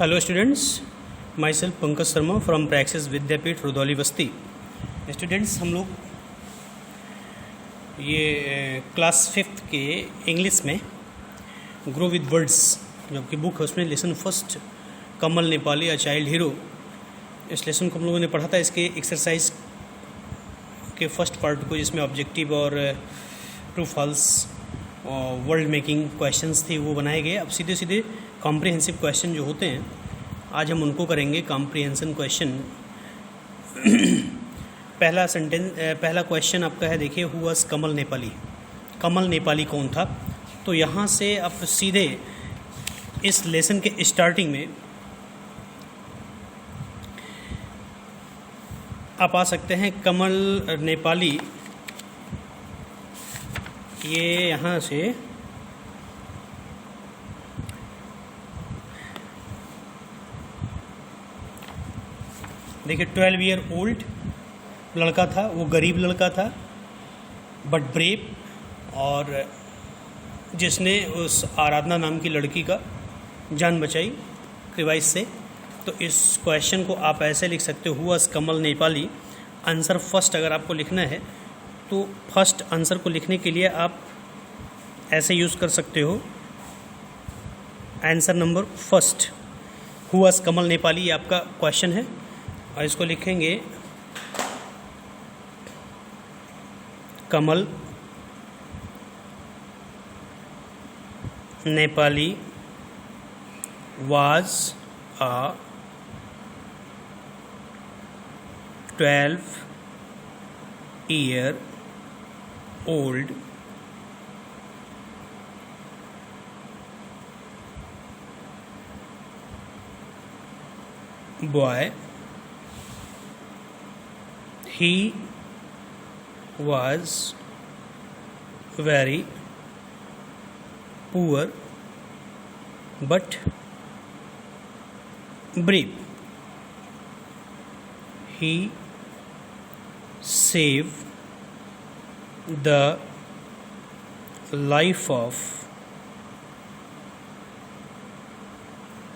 Hello students, myself Pankaj Sharma from Praxis Vidyapeeth Rudauli Basti. Students, हम लोग ये क्लास 5th के इंग्लिश में ग्रो विद वर्ड्स जो की बुक है उसमें lesson first Kamal Nepali a child hero, इस लेसन को हम लोगों ने पढ़ा था। इसके एक्सरसाइज के फर्स्ट पार्ट को जिसमें ऑब्जेक्टिव और ट्रू फॉल्स और वर्ल्ड मेकिंग क्वेश्चंस थे वो बनाए गए। अब सीधे सीधे कॉम्प्रिहेंसिव क्वेश्चन जो होते हैं आज हम उनको करेंगे। कॉम्प्रिहेंशन क्वेश्चन पहला क्वेश्चन आपका है, देखिए, हु वाज कमल नेपाली। कमल नेपाली कौन था? तो यहाँ से आप सीधे इस लेसन के स्टार्टिंग में आप आ सकते हैं। कमल नेपाली, ये यहाँ से देखिए 12 ईयर ओल्ड लड़का था, वो गरीब लड़का था बट ब्रेव, और जिसने उस आराधना नाम की लड़की का जान बचाई क्रिवाइस से। तो इस क्वेश्चन को आप ऐसे लिख सकते हो, who was Kamal Nepali. Answer first अगर आपको लिखना है तो फर्स्ट आंसर को लिखने के लिए आप ऐसे यूज़ कर सकते हो, answer number first, who was Kamal Nepali, ये आपका क्वेश्चन है। और इसको लिखेंगे कमल Nepali was a 12-year-old boy. He was very poor but brave. He saved the life of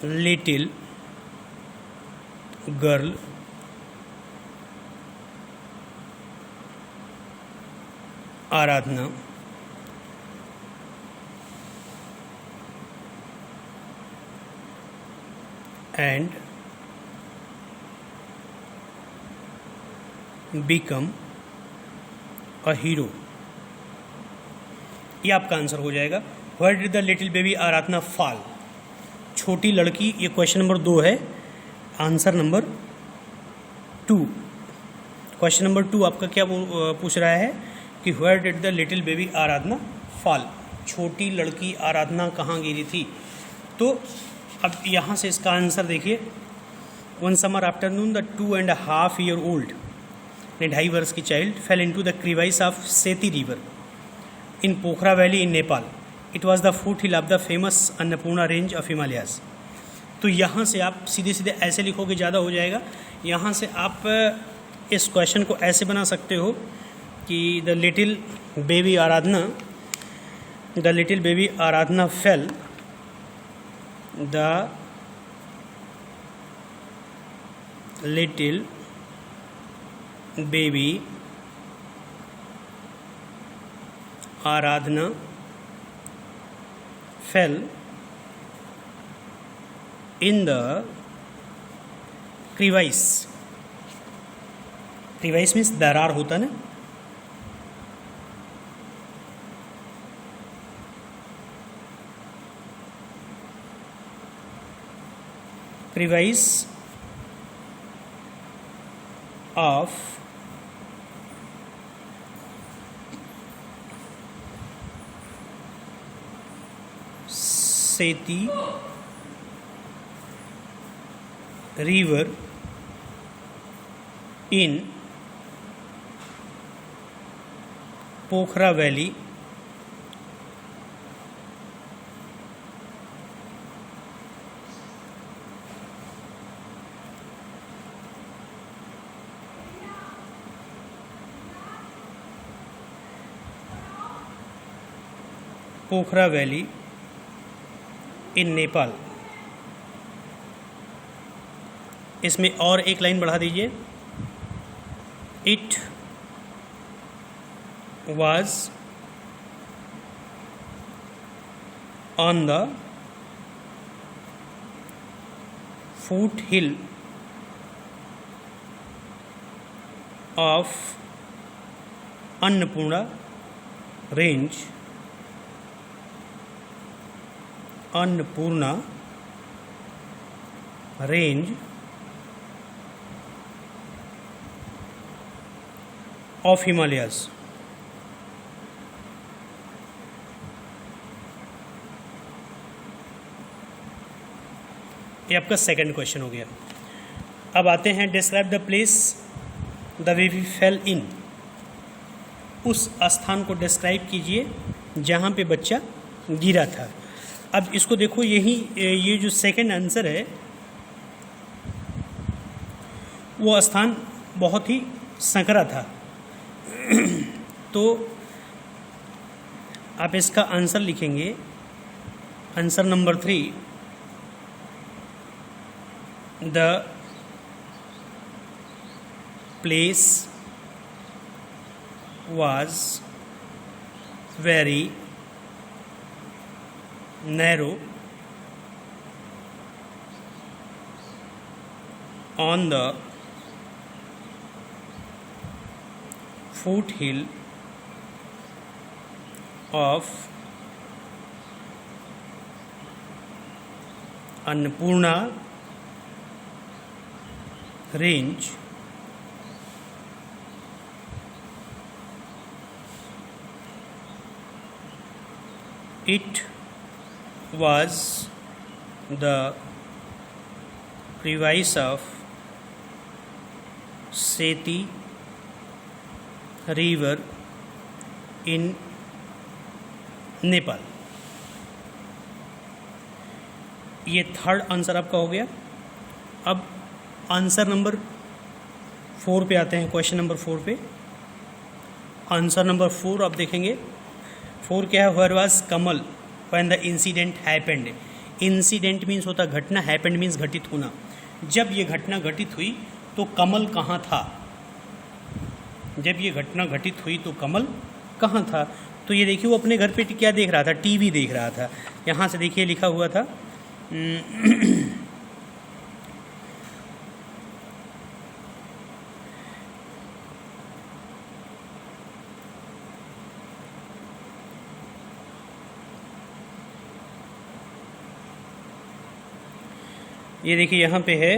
little girl Aradhana and become a hero। ये आपका आंसर हो जाएगा। Where did the little baby Aradhana fall? छोटी लड़की, ये क्वेश्चन नंबर 2 है। Answer number 2, question number 2 आपका क्या पूछ रहा है कि where did the little baby Aradhana fall? छोटी लड़की आराधना कहाँ गिरी थी? तो अब यहाँ से इसका आंसर देखिए, one summer afternoon the 2.5-year-old, 2.5 वर्ष की child, fell into the crevice of Seti river in Pokhara valley in Nepal. It was the foothill of the famous Annapurna range of Himalayas. तो यहाँ से आप सीधे सीधे ऐसे लिखोगे, ज़्यादा हो जाएगा। यहाँ से आप इस क्वेश्चन को ऐसे बना सकते हो कि the little baby Aradhana fell, the little baby Aradhana fell in the crevice. Crevice means दरार होता है ना, crevice of Seti river in Pokhara valley Pokhara valley in Nepal. इसमें और एक लाइन बढ़ा दीजिए, it was on the foothill of Annapurna range, Annapurna range of Himalayas. ये आपका सेकंड क्वेश्चन हो गया। अब आते हैं describe the place the baby fell in. उस स्थान को डिस्क्राइब कीजिए जहाँ पे बच्चा गिरा था। अब इसको देखो, ये जो सेकंड आंसर है वो स्थान बहुत ही संकरा था। तो आप इसका आंसर लिखेंगे, answer number 3, the place was very narrow on the foothill of Annapurna range it was the province of Seti river in Nepal. ये थर्ड आंसर आपका हो गया। अब आंसर नंबर 4 पे आते हैं, क्वेश्चन नंबर 4 पे। आंसर नंबर 4 आप देखेंगे, 4 क्या है, where was Kamal when the incident happened. Incident means होता घटना, हैपेंड मीन्स घटित होना। जब ये घटना घटित हुई तो कमल कहाँ था? जब ये घटना घटित हुई तो कमल कहाँ था? तो ये देखिए वो अपने घर पे क्या देख रहा था, टीवी देख रहा था। यहाँ से देखिए लिखा हुआ था ये देखिए यहाँ पे है,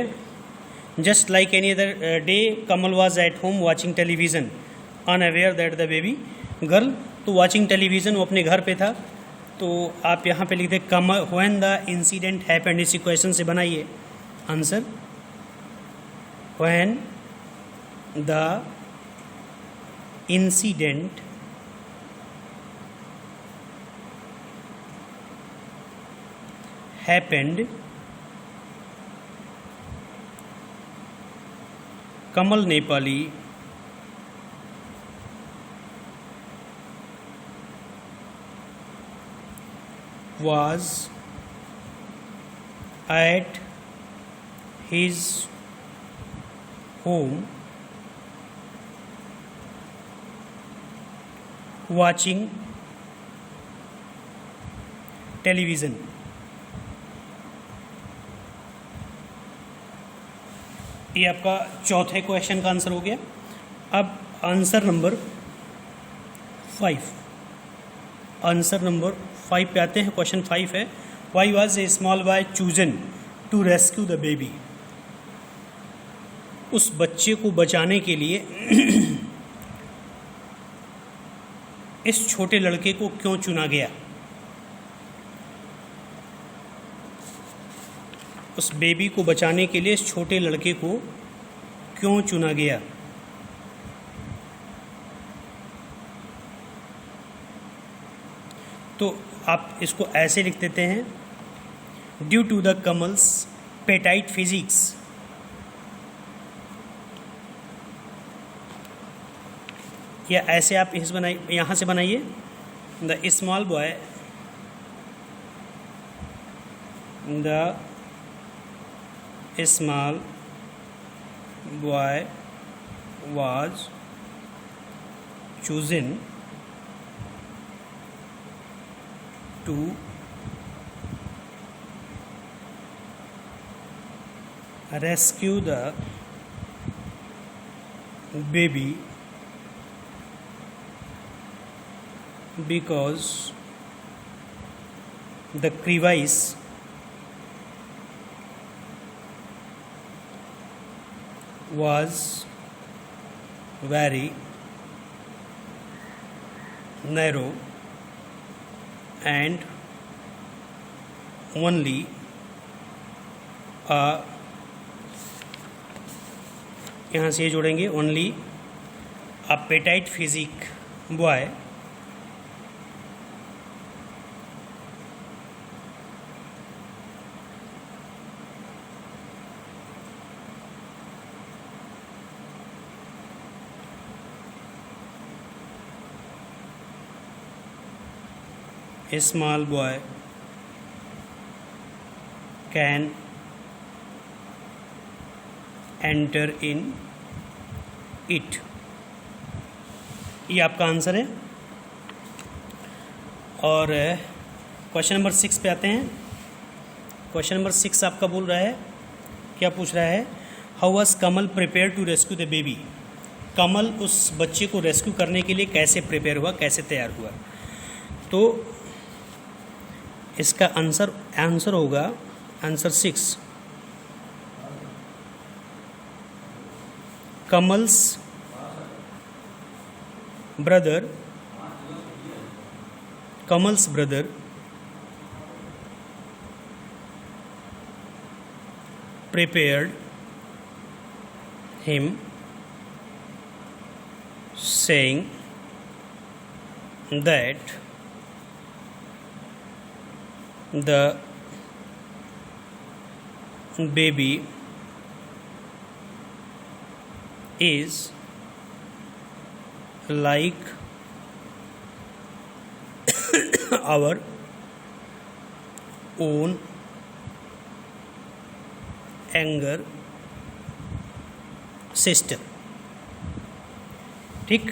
just like any other day Kamal was at home watching television unaware that the baby girl. तो वॉचिंग टेलीविज़न वो अपने घर पे था। तो आप यहाँ पे लिख दें कमल व्हेन द इंसिडेंट हैपेंड। इसी क्वेश्चन से बनाइए answer, when the incident happened Kamal Nepali was at his home watching television। ये आपका चौथे क्वेश्चन का आंसर हो गया। अब आंसर नंबर 5, आंसर नंबर 5 पे आते हैं। क्वेश्चन 5 है, why was a small boy chosen to rescue the baby. उस बच्चे को बचाने के लिए इस छोटे लड़के को क्यों चुना गया? उस बेबी को बचाने के लिए इस छोटे लड़के को क्यों चुना गया? तो आप इसको ऐसे लिख देते हैं, due to the Kamal's petite physique. या ऐसे आप इस बनाइए, यहाँ से बनाइए, the small boy the small boy was chosen to rescue the baby because the crevice was very narrow and only a यहाँ से ये जोड़ेंगे only a petite physique boy a small boy can enter in it। ये आपका answer है। और question number 6 पे आते हैं। क्वेश्चन नंबर 6 आपका बोल रहा है, क्या पूछ रहा है, how was Kamal prepare to rescue the baby. Kamal उस बच्चे को रेस्क्यू करने के लिए कैसे प्रिपेयर हुआ, कैसे तैयार हुआ। तो इसका आंसर होगा answer 6, Kamal's brother prepared him, saying that the baby is like our own younger sister। ठीक,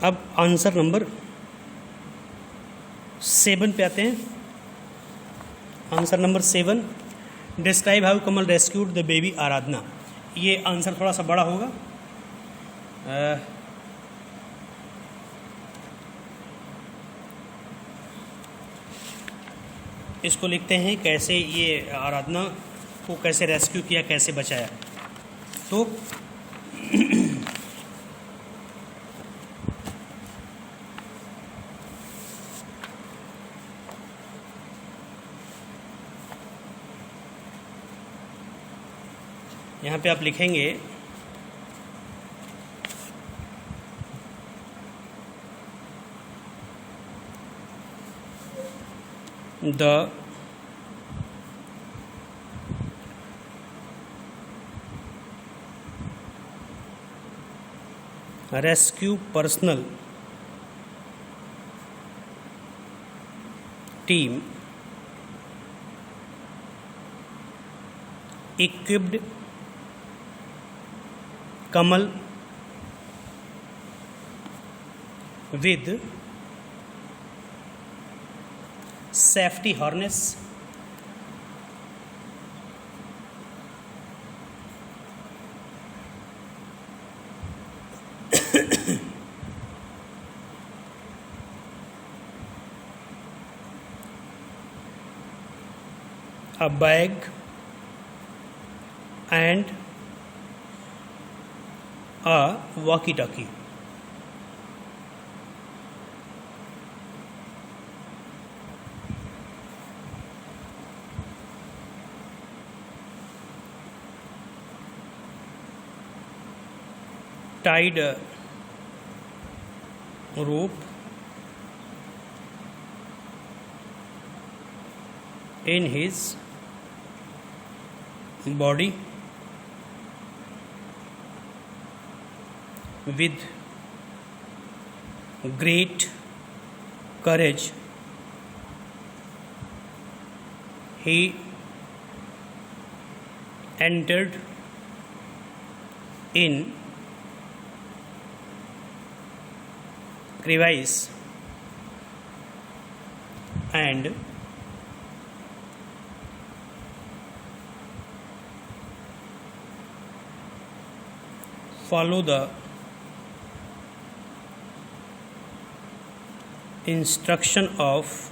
अब आंसर नंबर 7 पे आते हैं। Answer number 7, describe how Kamal rescued the baby Aradhana. ये आंसर थोड़ा सा बड़ा होगा। इसको लिखते हैं कैसे ये आराधना को कैसे रेस्क्यू किया, कैसे बचाया। तो यहाँ पे आप लिखेंगे the rescue personnel team equipped Kamal with safety harness, a bag and a walkie-talkie। Tied a rope in his body with great courage he entered in crevice and follow the instruction of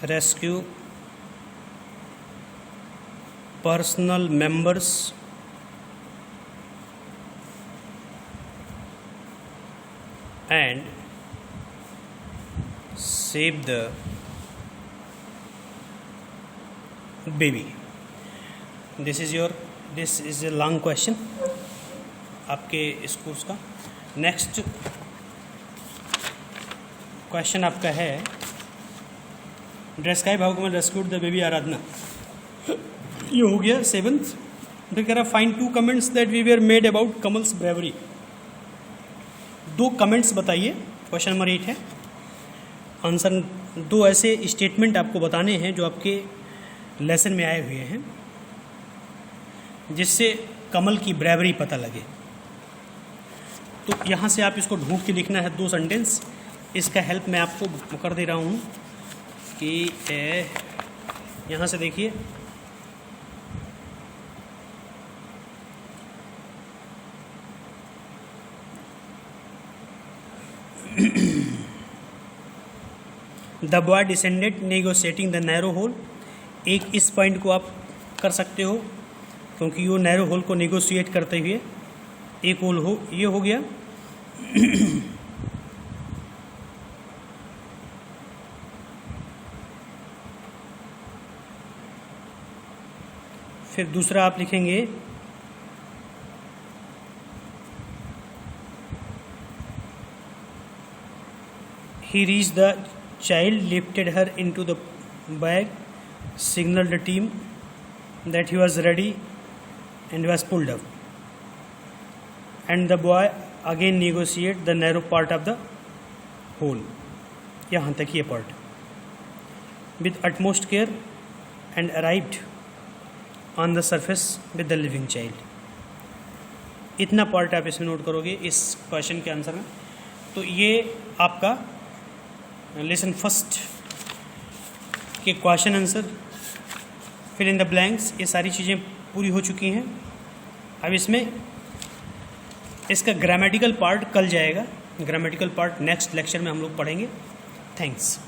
rescue personnel members and save the baby. This is a long question आपके इस course का. Next question आपका है, describe how Kamal rescued the baby Aradhana. ये हो गया 7th. फिर कह रहा find 2 comments that we were made about Kamal's bravery. 2 comments बताइए. क्वेश्चन नंबर 8 है. आंसर 2 ऐसे स्टेटमेंट आपको बताने हैं जो आपके लेसन में आए हुए हैं जिससे कमल की ब्रेवरी पता लगे. तो यहाँ से आप इसको ढूंढ के लिखना है 2 सेंटेंस. इसका हेल्प मैं आपको कर दे रहा हूँ कि यहाँ से देखिए, the boy descended negotiating the narrow hole. एक इस पॉइंट को आप कर सकते हो क्योंकि वो नैरो होल को नेगोशिएट करते हुए एक होल हो, ये हो गया. फिर दूसरा आप लिखेंगे he reached the child, lifted her into the bag, signaled the team that he was ready and was pulled up. And the boy again negotiated the narrow part of the hole. यहाँ तक ये part. With utmost care and arrived on the surface with the living child. इतना part आप इसमें note करोगे इस question के answer में. तो ये आपका लेसन फर्स्ट के question answer, fill in the blanks, ये सारी चीज़ें पूरी हो चुकी हैं. अब इसमें इसका ग्रामेटिकल पार्ट कल जाएगा. ग्रामेटिकल पार्ट नेक्स्ट लेक्चर में हम लोग पढ़ेंगे. थैंक्स.